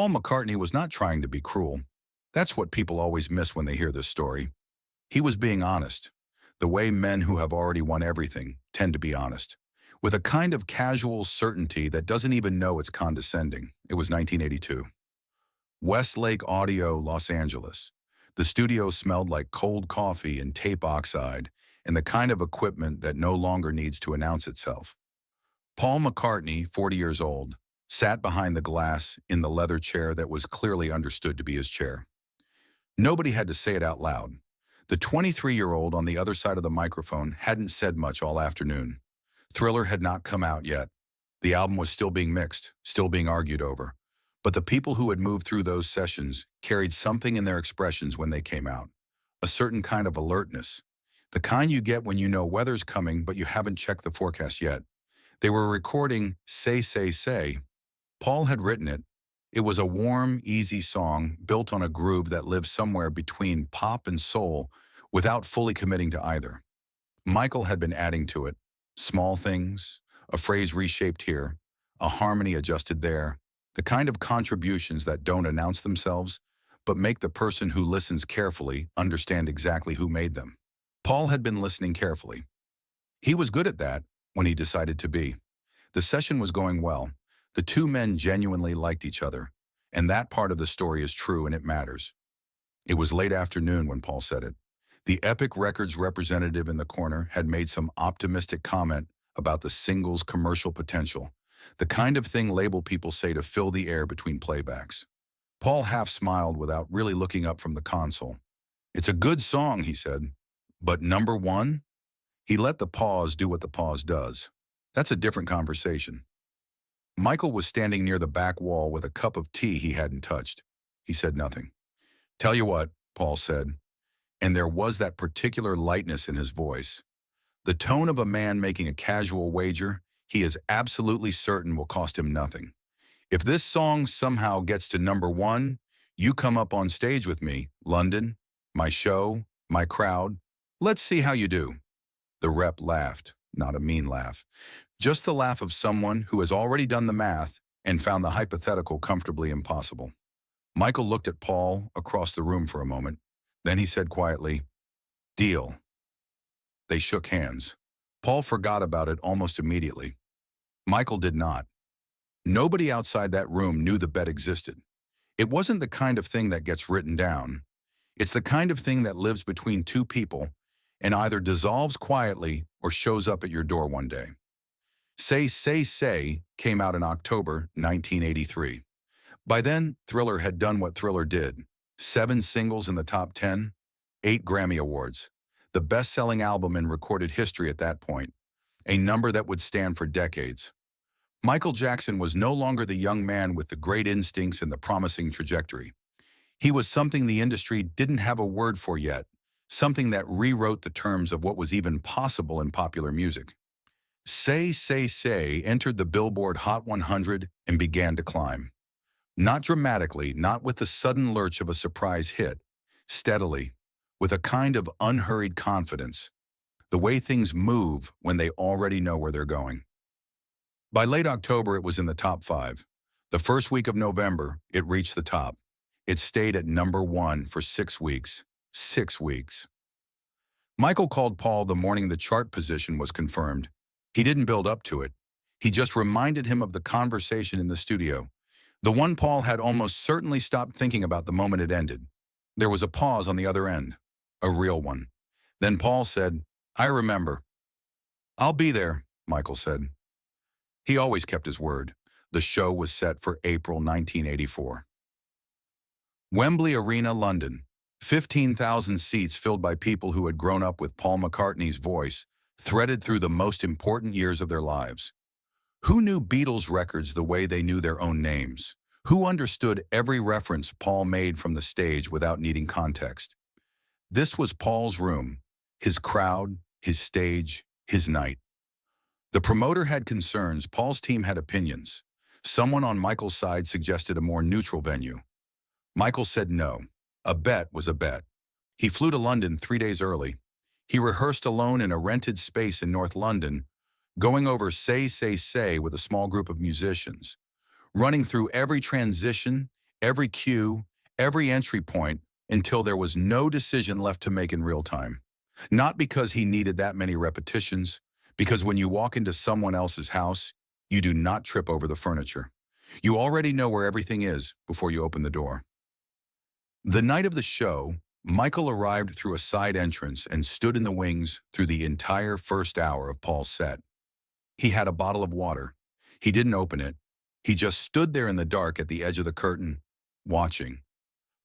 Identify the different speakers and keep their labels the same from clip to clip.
Speaker 1: Paul McCartney was not trying to be cruel. That's what people always miss when they hear this story. He was being honest, the way men who have already won everything tend to be honest, with a kind of casual certainty that doesn't even know it's condescending. It was 1982. Westlake Audio, Los Angeles. The studio smelled like cold coffee and tape oxide and the kind of equipment that no longer needs to announce itself. Paul McCartney, 40 years old, sat behind the glass in the leather chair that was clearly understood to be his chair. Nobody had to say it out loud. The 23-year-old on the other side of the microphone hadn't said much all afternoon. Thriller had not come out yet. The album was still being mixed, still being argued over. But the people who had moved through those sessions carried something in their expressions when they came out. A certain kind of alertness. The kind you get when you know weather's coming but you haven't checked the forecast yet. They were recording Say, Say, Say. Paul had written it. It was a warm, easy song built on a groove that lived somewhere between pop and soul without fully committing to either. Michael had been adding to it. Small things, a phrase reshaped here, a harmony adjusted there, the kind of contributions that don't announce themselves, but make the person who listens carefully understand exactly who made them. Paul had been listening carefully. He was good at that when he decided to be. The session was going well. The two men genuinely liked each other, and that part of the story is true and it matters. It was late afternoon when Paul said it. The Epic Records representative in the corner had made some optimistic comment about the single's commercial potential, the kind of thing label people say to fill the air between playbacks. Paul half smiled without really looking up from the console. "It's a good song," he said, "but number one?" He let the pause do what the pause does. That's a different conversation. Michael was standing near the back wall with a cup of tea he hadn't touched. He said nothing. "Tell you what," Paul said, and there was that particular lightness in his voice. The tone of a man making a casual wager he is absolutely certain will cost him nothing. "If this song somehow gets to number one, you come up on stage with me, London, my show, my crowd. Let's see how you do." The rep laughed, not a mean laugh. Just the laugh of someone who has already done the math and found the hypothetical comfortably impossible. Michael looked at Paul across the room for a moment. Then he said quietly, "Deal." They shook hands. Paul forgot about it almost immediately. Michael did not. Nobody outside that room knew the bet existed. It wasn't the kind of thing that gets written down. It's the kind of thing that lives between two people and either dissolves quietly or shows up at your door one day. Say, Say, Say came out in October 1983. By then, Thriller had done what Thriller did. 7 singles in the top 10, 8 Grammy Awards, the best-selling album in recorded history at that point, a number that would stand for decades. Michael Jackson was no longer the young man with the great instincts and the promising trajectory. He was something the industry didn't have a word for yet, something that rewrote the terms of what was even possible in popular music. Say, Say, Say entered the Billboard Hot 100 and began to climb. Not dramatically, not with the sudden lurch of a surprise hit, steadily, with a kind of unhurried confidence, the way things move when they already know where they're going. By late October, it was in the top 5. The first week of November, it reached the top. It stayed at number 1 for 6 weeks. 6 weeks. Michael called Paul the morning the chart position was confirmed. He didn't build up to it. He just reminded him of the conversation in the studio, the one Paul had almost certainly stopped thinking about the moment it ended. There was a pause on the other end, a real one. Then Paul said, "I remember." "I'll be there," Michael said. He always kept his word. The show was set for April 1984. Wembley Arena, London. 15,000 seats filled by people who had grown up with Paul McCartney's voice, threaded through the most important years of their lives. Who knew Beatles records the way they knew their own names? Who understood every reference Paul made from the stage without needing context? This was Paul's room, his crowd, his stage, his night. The promoter had concerns, Paul's team had opinions. Someone on Michael's side suggested a more neutral venue. Michael said no. A bet was a bet. He flew to London 3 days early. He rehearsed alone in a rented space in North London, going over Say, Say, Say with a small group of musicians, running through every transition, every cue, every entry point, until there was no decision left to make in real time. Not because he needed that many repetitions, because when you walk into someone else's house, you do not trip over the furniture. You already know where everything is before you open the door. The night of the show, Michael arrived through a side entrance and stood in the wings through the entire first hour of Paul's set. He had a bottle of water. He didn't open it. He just stood there in the dark at the edge of the curtain, watching.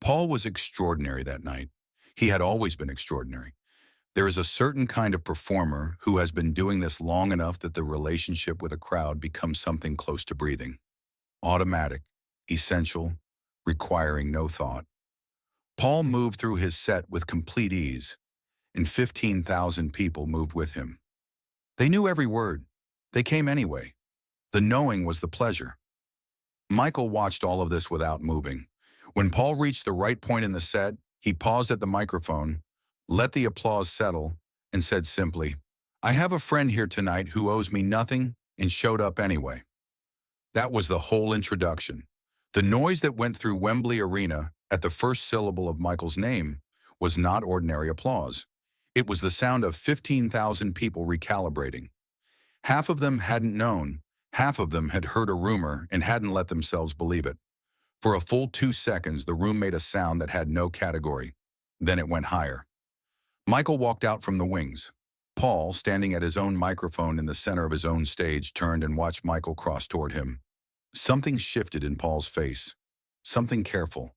Speaker 1: Paul was extraordinary that night. He had always been extraordinary. There is a certain kind of performer who has been doing this long enough that the relationship with a crowd becomes something close to breathing. Automatic, essential, requiring no thought. Paul moved through his set with complete ease, and 15,000 people moved with him. They knew every word. They came anyway. The knowing was the pleasure. Michael watched all of this without moving. When Paul reached the right point in the set, he paused at the microphone, let the applause settle, and said simply, "I have a friend here tonight who owes me nothing and showed up anyway." That was the whole introduction. The noise that went through Wembley Arena at the first syllable of Michael's name was not ordinary applause. It was the sound of 15,000 people recalibrating. Half of them hadn't known, half of them had heard a rumor and hadn't let themselves believe it. For a full 2 seconds, the room made a sound that had no category. Then it went higher. Michael walked out from the wings. Paul, standing at his own microphone in the center of his own stage, turned and watched Michael cross toward him. Something shifted in Paul's face. Something careful.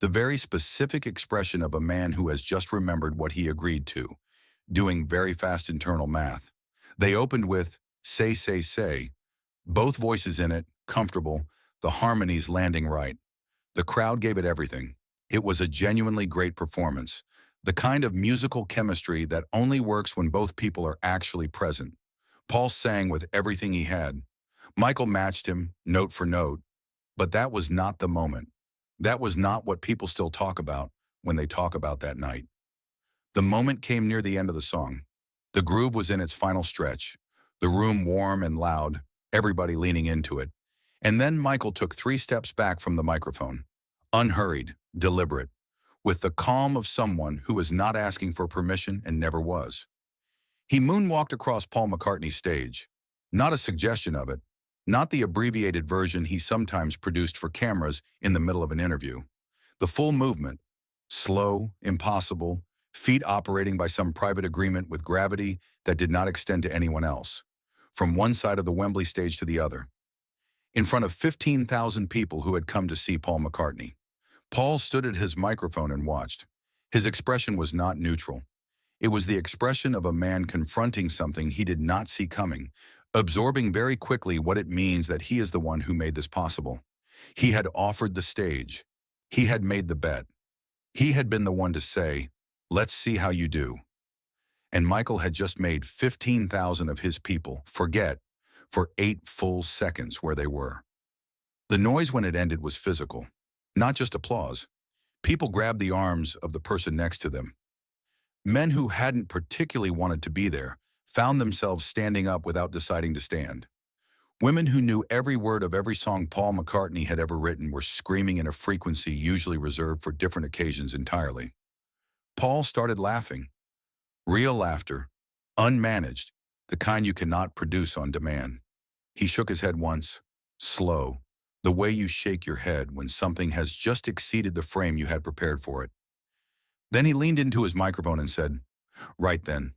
Speaker 1: The very specific expression of a man who has just remembered what he agreed to, doing very fast internal math. They opened with, "Say, say, say." Both voices in it, comfortable, the harmonies landing right. The crowd gave it everything. It was a genuinely great performance. The kind of musical chemistry that only works when both people are actually present. Paul sang with everything he had. Michael matched him, note for note. But that was not the moment. That was not what people still talk about when they talk about that night. The moment came near the end of the song. The groove was in its final stretch. The room warm and loud, everybody leaning into it. And then Michael took 3 steps back from the microphone. Unhurried, deliberate, with the calm of someone who is not asking for permission and never was. He moonwalked across Paul McCartney's stage. Not a suggestion of it. Not the abbreviated version he sometimes produced for cameras in the middle of an interview. The full movement. Slow, impossible, feet operating by some private agreement with gravity that did not extend to anyone else. From one side of the Wembley stage to the other. In front of 15,000 people who had come to see Paul McCartney. Paul stood at his microphone and watched. His expression was not neutral. It was the expression of a man confronting something he did not see coming, absorbing very quickly what it means that he is the one who made this possible. He had offered the stage. He had made the bet. He had been the one to say, "Let's see how you do." And Michael had just made 15,000 of his people forget for 8 full seconds where they were. The noise when it ended was physical, not just applause. People grabbed the arms of the person next to them. Men who hadn't particularly wanted to be there found themselves standing up without deciding to stand. Women who knew every word of every song Paul McCartney had ever written were screaming in a frequency usually reserved for different occasions entirely. Paul started laughing. Real laughter, unmanaged, the kind you cannot produce on demand. He shook his head once, slow, the way you shake your head when something has just exceeded the frame you had prepared for it. Then he leaned into his microphone and said, "Right then."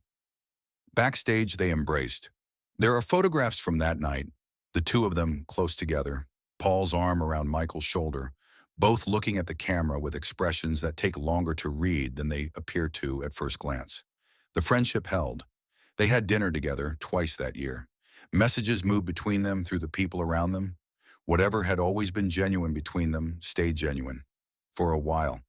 Speaker 1: Backstage, they embraced. There are photographs from that night, the two of them close together, Paul's arm around Michael's shoulder, both looking at the camera with expressions that take longer to read than they appear to at first glance. The friendship held. They had dinner together twice that year. Messages moved between them through the people around them. Whatever had always been genuine between them stayed genuine. For a while.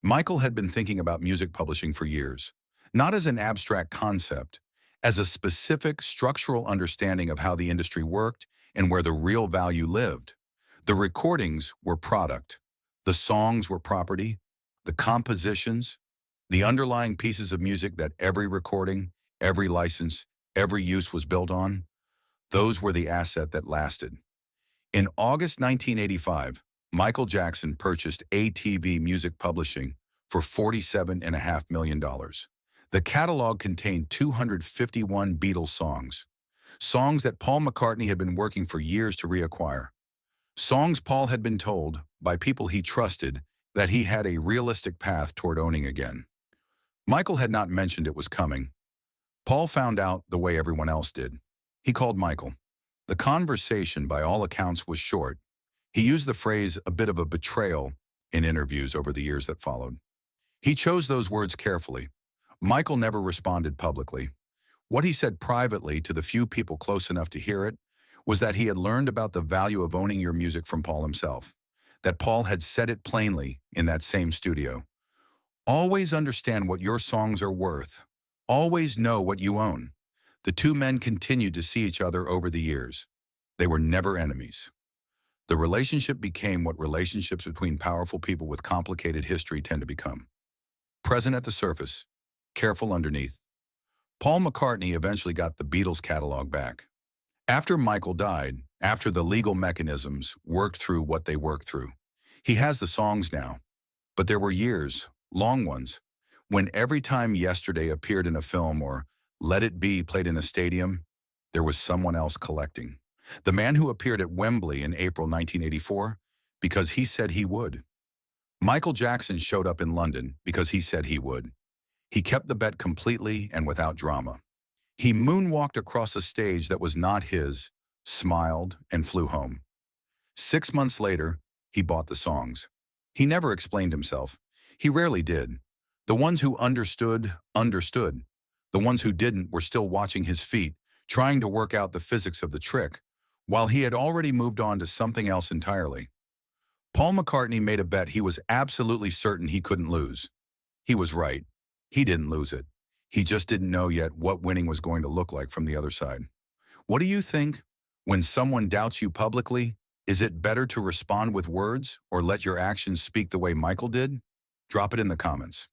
Speaker 1: Michael had been thinking about music publishing for years, not as an abstract concept, as a specific structural understanding of how the industry worked and where the real value lived. The recordings were product. The songs were property. The compositions, the underlying pieces of music that every recording, every license, every use was built on, those were the asset that lasted. In August 1985, Michael Jackson purchased ATV Music Publishing for $47.5 million. The catalog contained 251 Beatles songs that Paul McCartney had been working for years to reacquire. Songs Paul had been told, by people he trusted, that he had a realistic path toward owning again. Michael had not mentioned it was coming. Paul found out the way everyone else did. He called Michael. The conversation, by all accounts, was short. He used the phrase "a bit of a betrayal" in interviews over the years that followed. He chose those words carefully. Michael never responded publicly. What he said privately to the few people close enough to hear it was that he had learned about the value of owning your music from Paul himself, that Paul had said it plainly in that same studio. Always understand what your songs are worth. Always know what you own. The two men continued to see each other over the years. They were never enemies. The relationship became what relationships between powerful people with complicated history tend to become. Present at the surface, careful underneath. Paul McCartney eventually got the Beatles catalog back. After Michael died, after the legal mechanisms worked through what they worked through, he has the songs now. But there were years, long ones, when every time Yesterday appeared in a film or Let It Be played in a stadium, there was someone else collecting. The man who appeared at Wembley in April 1984 because he said he would. Michael Jackson showed up in London because he said he would. He kept the bet completely and without drama. He moonwalked across a stage that was not his, smiled, and flew home. 6 months later, he bought the songs. He never explained himself. He rarely did. The ones who understood, understood. The ones who didn't were still watching his feet, trying to work out the physics of the trick, while he had already moved on to something else entirely. Paul McCartney made a bet he was absolutely certain he couldn't lose. He was right. He didn't lose it. He just didn't know yet what winning was going to look like from the other side. What do you think? When someone doubts you publicly, is it better to respond with words or let your actions speak the way Michael did? Drop it in the comments.